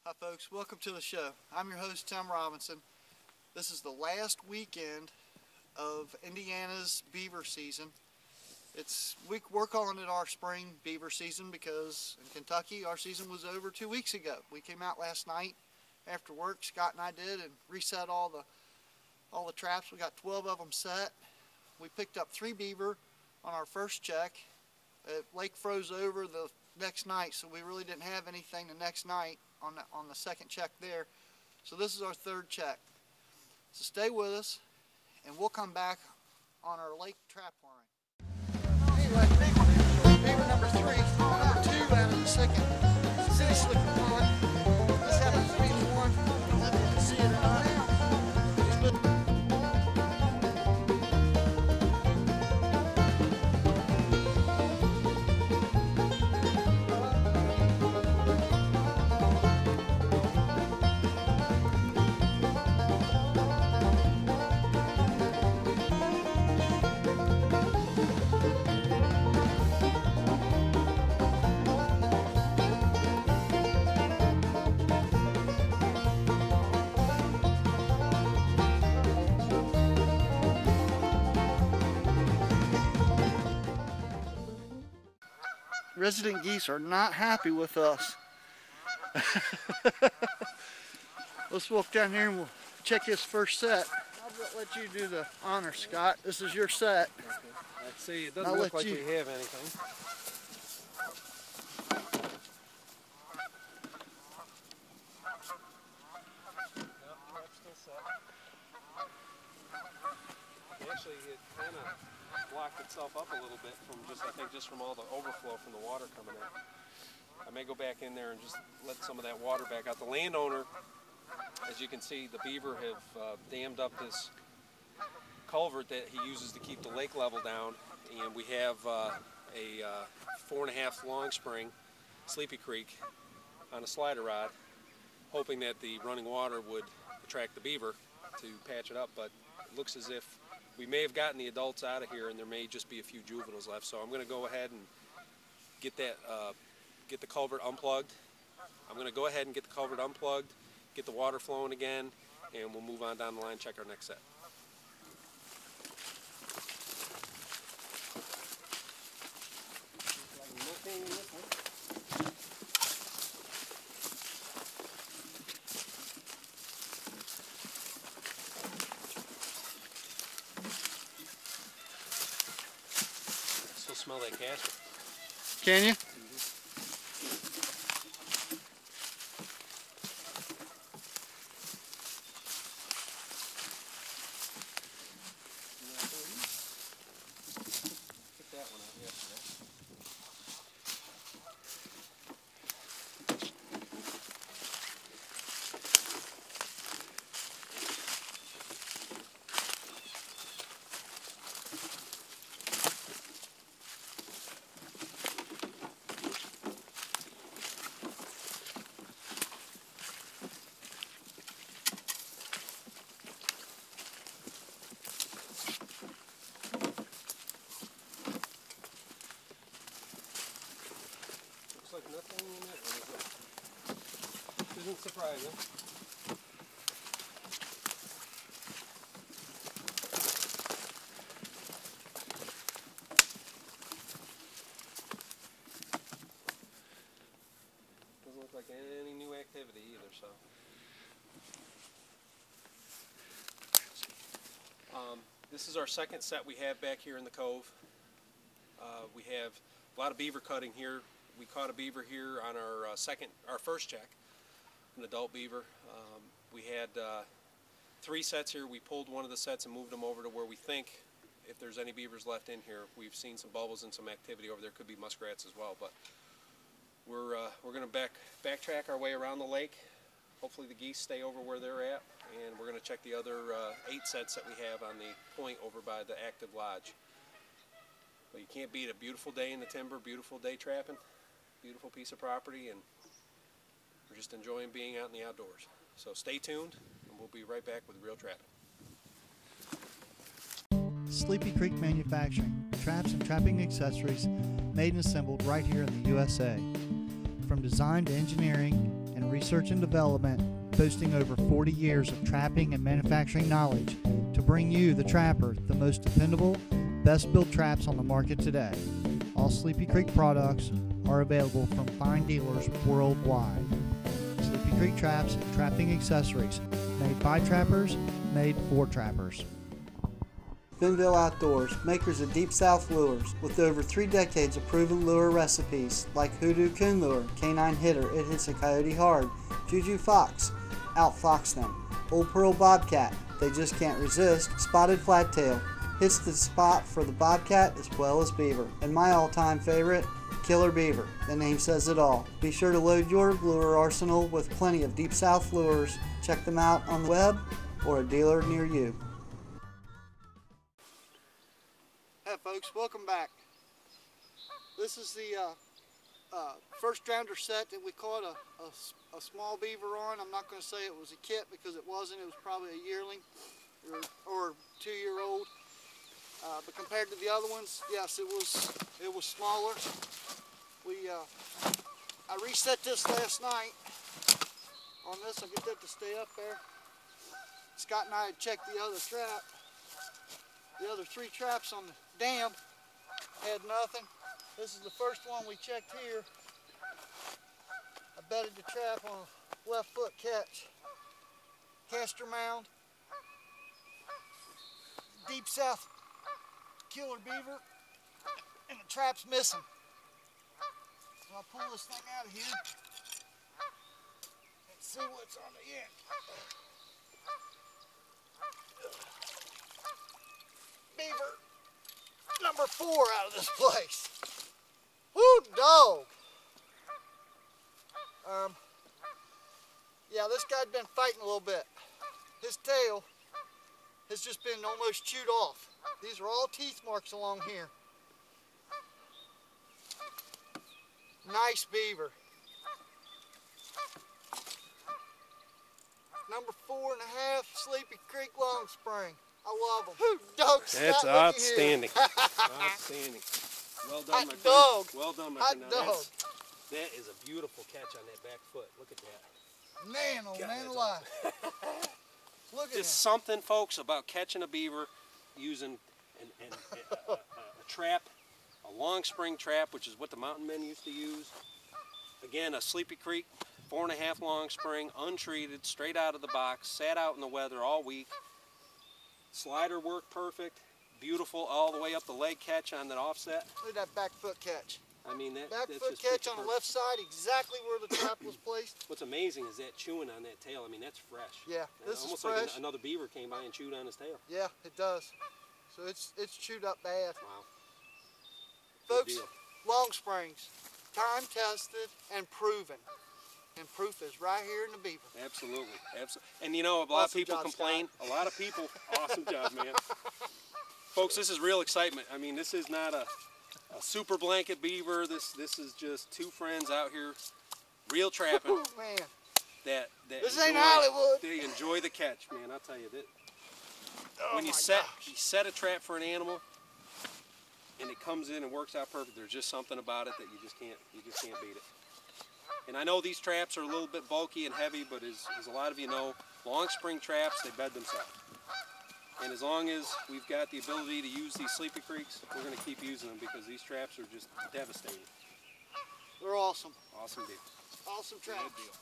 Hi folks, welcome to the show. I'm your host Tim Robinson. This is the last weekend of Indiana's beaver season. We're calling it our spring beaver season because in Kentucky our season was over 2 weeks ago. We came out last night after work, Scott and I did, and reset all the traps. We got 12 of them set. We picked up 3 beaver on our first check. The lake froze over the next night, so we really didn't have anything the next night on the second check there. So this is our third check. So stay with us and we'll come back on our lake trap line. Anyway, beaver number 3, number 2 out of the second city slick pond. This happens to be the one, I don't know if you can see it or not. Resident geese are not happy with us. Let's walk down here and we'll check this first set. I'll let you do the honor, Scott. This is your set. Okay. Let's see, it doesn't look like we have anything. Actually, it kind of blocked itself up a little bit from just from all the overflow from the water coming in. I may go back in there and just let some of that water back out. The landowner, as you can see, the beaver have dammed up this culvert that he uses to keep the lake level down, and we have a 4.5 long spring, Sleepy Creek, on a slider rod, hoping that the running water would attract the beaver to patch it up, but it looks as if we may have gotten the adults out of here and there may just be a few juveniles left. So I'm going to go ahead and get the culvert unplugged. I'm going to go ahead and get the culvert unplugged, get the water flowing again, and we'll move on down the line and check our next set. Nothing in this one. Smell that castor. Can you? Picked that one out yesterday. Like nothing in that one, isn't surprising. Doesn't look like any new activity either, so. This is our second set we have back here in the cove. We have a lot of beaver cutting here. We caught a beaver here on our first check, an adult beaver. We had 3 sets here. We pulled one of the sets and moved them over to where we think, if there's any beavers left in here, we've seen some bubbles and some activity over there. Could be muskrats as well, but we're going to backtrack our way around the lake. Hopefully the geese stay over where they're at, and we're going to check the other 8 sets that we have on the point over by the active lodge. But you can't beat a beautiful day in the timber, beautiful day trapping. Beautiful piece of property, and we're just enjoying being out in the outdoors. So stay tuned, and we'll be right back with Real Trapping. Sleepy Creek Manufacturing, traps and trapping accessories made and assembled right here in the USA. From design to engineering and research research and development, boasting over 40 years of trapping and manufacturing knowledge to bring you, the trapper, the most dependable, best-built traps on the market today. All Sleepy Creek products are available from fine dealers worldwide. Sleepy Creek traps and trapping accessories, made by trappers, made for trappers. Benville Outdoors, makers of Deep South lures, with over 3 decades of proven lure recipes like Hoodoo Coon Lure, Canine Hitter, It Hits a Coyote Hard, Juju Fox, Outfox them, Old Pearl Bobcat, They Just Can't Resist, Spotted Flattail, hits the spot for the bobcat as well as beaver, and my all-time favorite, Killer Beaver. The name says it all. Be sure to load your lure arsenal with plenty of Deep South lures. Check them out on the web or a dealer near you. Hey folks, welcome back. This is the first rounder set that we caught a small beaver on. I'm not going to say it was a kit because it wasn't. It was probably a yearling or 2-year-old. But compared to the other ones, yes, it was smaller. I reset this last night on this. I'll get that to stay up there. Scott and I had checked the other trap. The other 3 traps on the dam had nothing. This is the first one we checked here. I bedded the trap on a left foot catch. Caster mound. Deep South Killer Beaver. And the trap's missing. So I'll pull this thing out of here and see what's on the end. Beaver number 4 out of this place. Woo, dog. Yeah, this guy'd been fighting a little bit. His tail has just been almost chewed off. These are all teeth marks along here. Nice beaver. Number 4.5, Sleepy Creek Long Spring. I love them. Dog, that's outstanding. Outstanding. Well done, my friend. Dog. Well done, my Hot friend. dog. That is a beautiful catch on that back foot. Look at that. Man, oh man alive. Look at Just something, folks, about catching a beaver using a trap, a long spring trap, which is what the mountain men used to use. Again, a Sleepy Creek 4.5 long spring, untreated, straight out of the box, sat out in the weather all week. Slider worked perfect, beautiful all the way up the leg catch on that offset. Look at that back foot catch. I mean, that's foot just catch on the left side, exactly where the trap was placed. What's amazing is that chewing on that tail. I mean, that's fresh. Yeah, this is almost fresh. Like another beaver came by and chewed on his tail. Yeah, it does. So it's chewed up bad. Wow. Folks, long springs, time tested and proven. And proof is right here in the beaver. Absolutely, absolutely. And you know, a lot of people complain. Scott. A lot of people. Awesome job, man. Folks, this is real excitement. I mean, this is not a super blanket beaver. This is just 2 friends out here, real trapping. Ooh, man. That this ain't Hollywood. They enjoy the catch, man. I'll tell you that. Oh when you set a trap for an animal, and it comes in and works out perfect, there's just something about it that you just can't beat it. And I know these traps are a little bit bulky and heavy, but as a lot of you know, long spring traps, they bed themselves. And as long as we've got the ability to use these Sleepy Creeks, we're going to keep using them because these traps are just devastating. They're awesome. Awesome deal. Awesome traps. Good deal.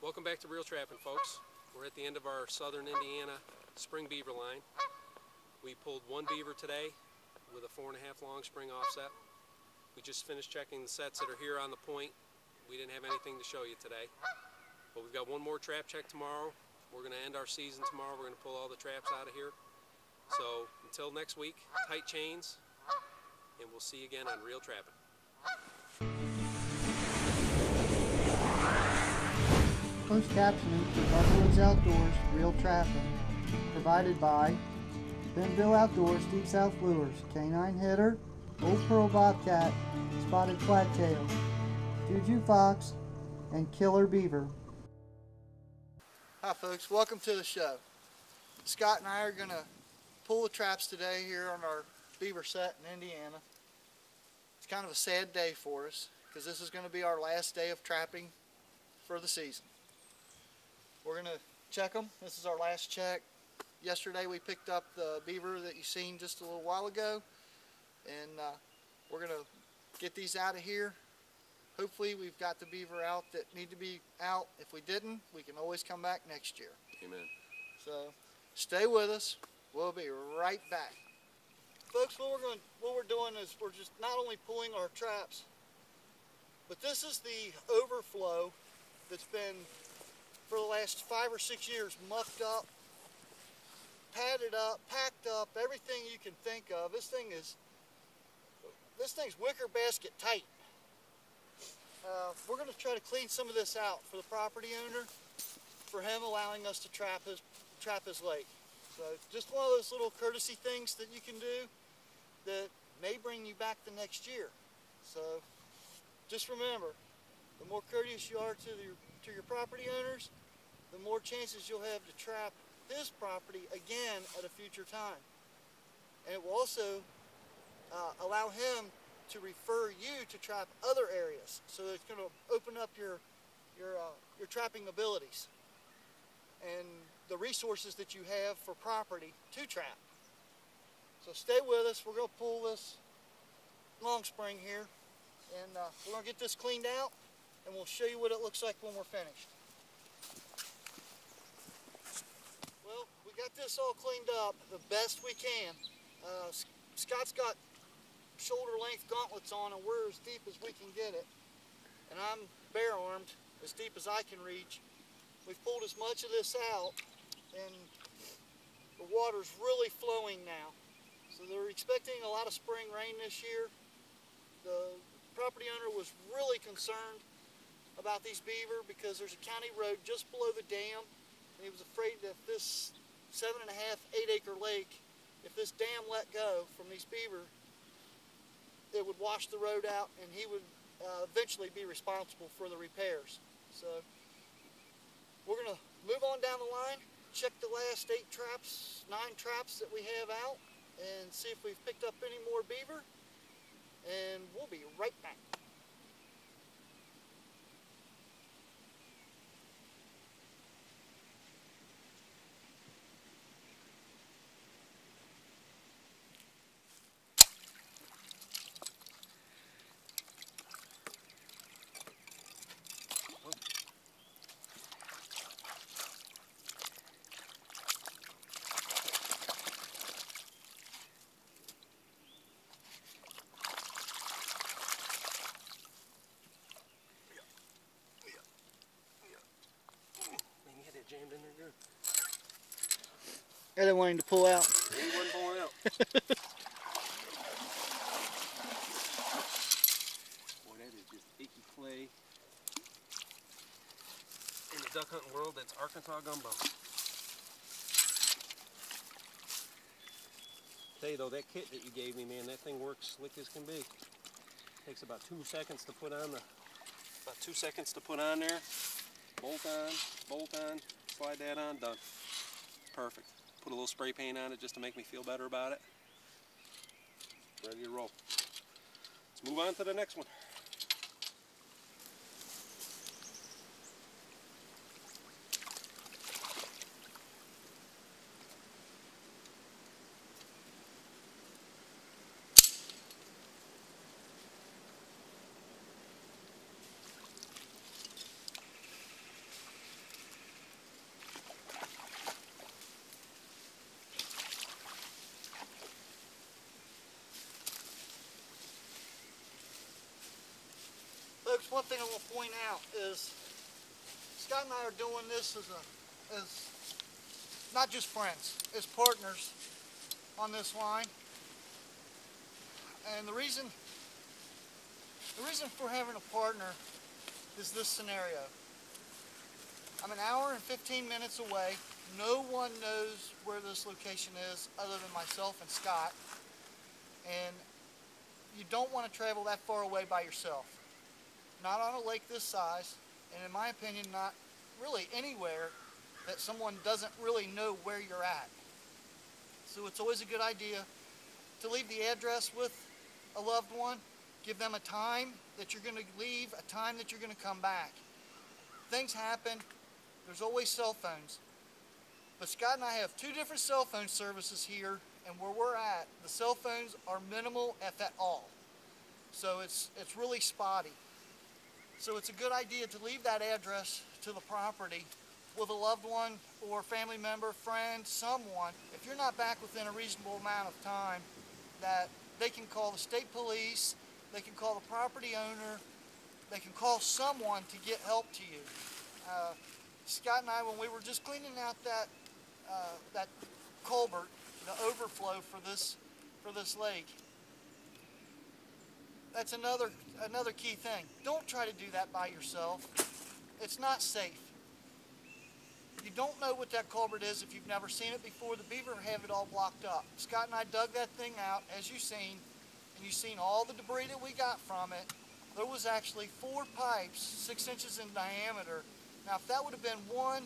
Welcome back to Real Trapping, folks. We're at the end of our southern Indiana spring beaver line. We pulled 1 beaver today with a 4.5 long spring offset. We just finished checking the sets that are here on the point. We didn't have anything to show you today. But we've got 1 more trap check tomorrow. We're going to end our season tomorrow. We're going to pull all the traps out of here. So until next week, tight chains, and we'll see you again on Real Trapping. Closed captioning for Darkwoods Outdoors, Real Trapping, provided by Benville Outdoors, Deep South Lures, Canine Hitter, Old Pearl Bobcat, Spotted Flattail, Juju Fox, and Killer Beaver. Hi folks, welcome to the show. Scott and I are going to pull the traps today here on our beaver set in Indiana. It's kind of a sad day for us because this is going to be our last day of trapping for the season. We're going to check them. This is our last check. Yesterday we picked up the beaver that you've seen just a little while ago, and we're going to get these out of here. Hopefully we've got the beaver out that need to be out. If we didn't, we can always come back next year. Amen. So stay with us. We'll be right back. Folks, what we're doing is we're just not only pulling our traps, but this is the overflow that's been for the last 5 or 6 years mucked up, padded up, packed up, everything you can think of. This thing's wicker basket tight. We're going to try to clean some of this out for the property owner, for him allowing us to trap his lake. So just one of those little courtesy things that you can do that may bring you back the next year. So just remember, the more courteous you are to your property owners, the more chances you'll have to trap his property again at a future time. And it will also allow him to refer you to trap other areas. So it's going to open up your trapping abilities and the resources that you have for property to trap. So stay with us. We're going to pull this long spring here, and we're going to get this cleaned out, and we'll show you what it looks like when we're finished. Well, we got this all cleaned up the best we can. Scott's got shoulder length gauntlets on, and we're as deep as we can get it. And I'm bare armed, as deep as I can reach. We've pulled as much of this out, and the water's really flowing now. So they're expecting a lot of spring rain this year. The property owner was really concerned about these beaver because there's a county road just below the dam, and he was afraid that this 7.5, 8-acre lake, if this dam let go from these beaver, it would wash the road out, and he would eventually be responsible for the repairs. So we're going to move on down the line, check the last 9 traps that we have out, and see if we've picked up any more beaver, and we'll be right back. Jammed in there good. I didn't want him to pull out. He wasn't pulling out. Boy, that is just icky clay. In the duck hunting world, that's Arkansas gumbo. Tell you though, that kit that you gave me, man, that thing works slick as can be. Takes about 2 seconds to put on there. Bolt on, slide that on, done. Perfect. Put a little spray paint on it just to make me feel better about it. Ready to roll. Let's move on to the next one. Folks, one thing I want to point out is Scott and I are doing this as not just friends, as partners on this line. And the reason for having a partner is this scenario. I'm an hour and 15 minutes away. No one knows where this location is other than myself and Scott. And you don't want to travel that far away by yourself. Not on a lake this size, and in my opinion, not really anywhere that someone doesn't really know where you're at. So it's always a good idea to leave the address with a loved one, give them a time that you're going to leave, a time that you're going to come back. things happen. There's always cell phones. But Scott and I have 2 different cell phone services here, and where we're at, the cell phones are minimal if at all. So it's really spotty. So it's a good idea to leave that address to the property with a loved one or family member, friend, someone. If you're not back within a reasonable amount of time, that they can call the state police, they can call the property owner, they can call someone to get help to you. Scott and I, when we were just cleaning out that culvert, the overflow for this lake, that's another key thing. Don't try to do that by yourself. It's not safe. You don't know what that culvert is if you've never seen it before. The beaver have it all blocked up. Scott and I dug that thing out, as you've seen, and you've seen all the debris that we got from it. There was actually 4 pipes, 6 inches in diameter. Now, if that would have been one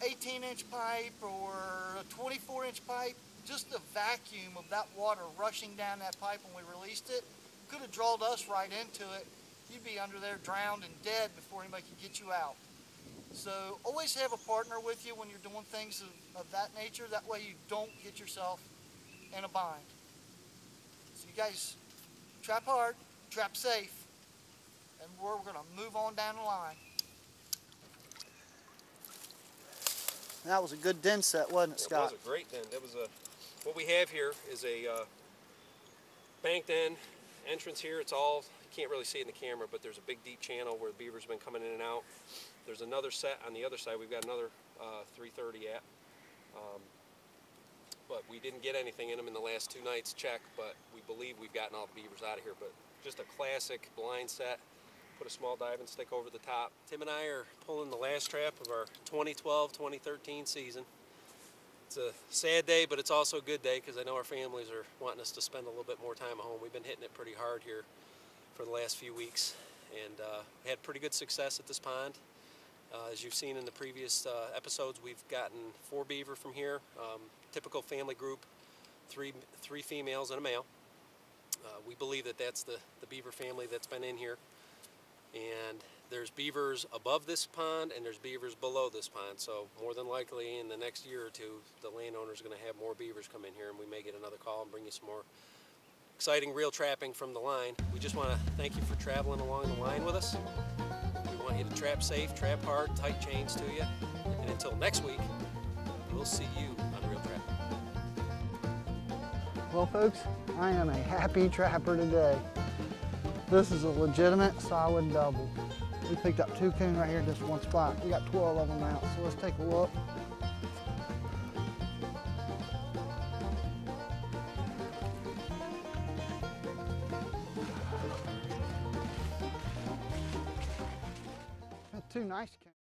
18-inch pipe or a 24-inch pipe, just the vacuum of that water rushing down that pipe when we released it could have drawn us right into it. You'd be under there drowned and dead before anybody could get you out. So always have a partner with you when you're doing things of that nature. That way you don't get yourself in a bind. So you guys trap hard, trap safe, and we're going to move on down the line. That was a good den set, wasn't it, Scott? It was a great den. That was what we have here is a banked in entrance here. It's all, you can't really see it in the camera, but there's a big deep channel where the beaver's been coming in and out. There's another set on the other side. We've got another 330 at. But we didn't get anything in them in the last 2 nights check, but we believe we've gotten all the beavers out of here. But just a classic blind set. Put a small diving stick over the top. Tim and I are pulling the last trap of our 2012-2013 season. It's a sad day, but it's also a good day because I know our families are wanting us to spend a little bit more time at home. We've been hitting it pretty hard here for the last few weeks, and had pretty good success at this pond. As you've seen in the previous episodes, we've gotten 4 beaver from here. Typical family group, three females and a male. We believe that that's the beaver family that's been in here. And there's beavers above this pond and there's beavers below this pond. So more than likely in the next year or 2, the landowner's going to have more beavers come in here, and we may get another call and bring you some more exciting reel trapping from the line. We just want to thank you for traveling along the line with us. We want you to trap safe, trap hard, tight chains to you. And until next week, we'll see you on Reel Trapping. Well, folks, I am a happy trapper today. This is a legitimate solid double. We picked up 2 coon right here in this one spot. We got 12 of them out, so let's take a look. Got 2 nice coons.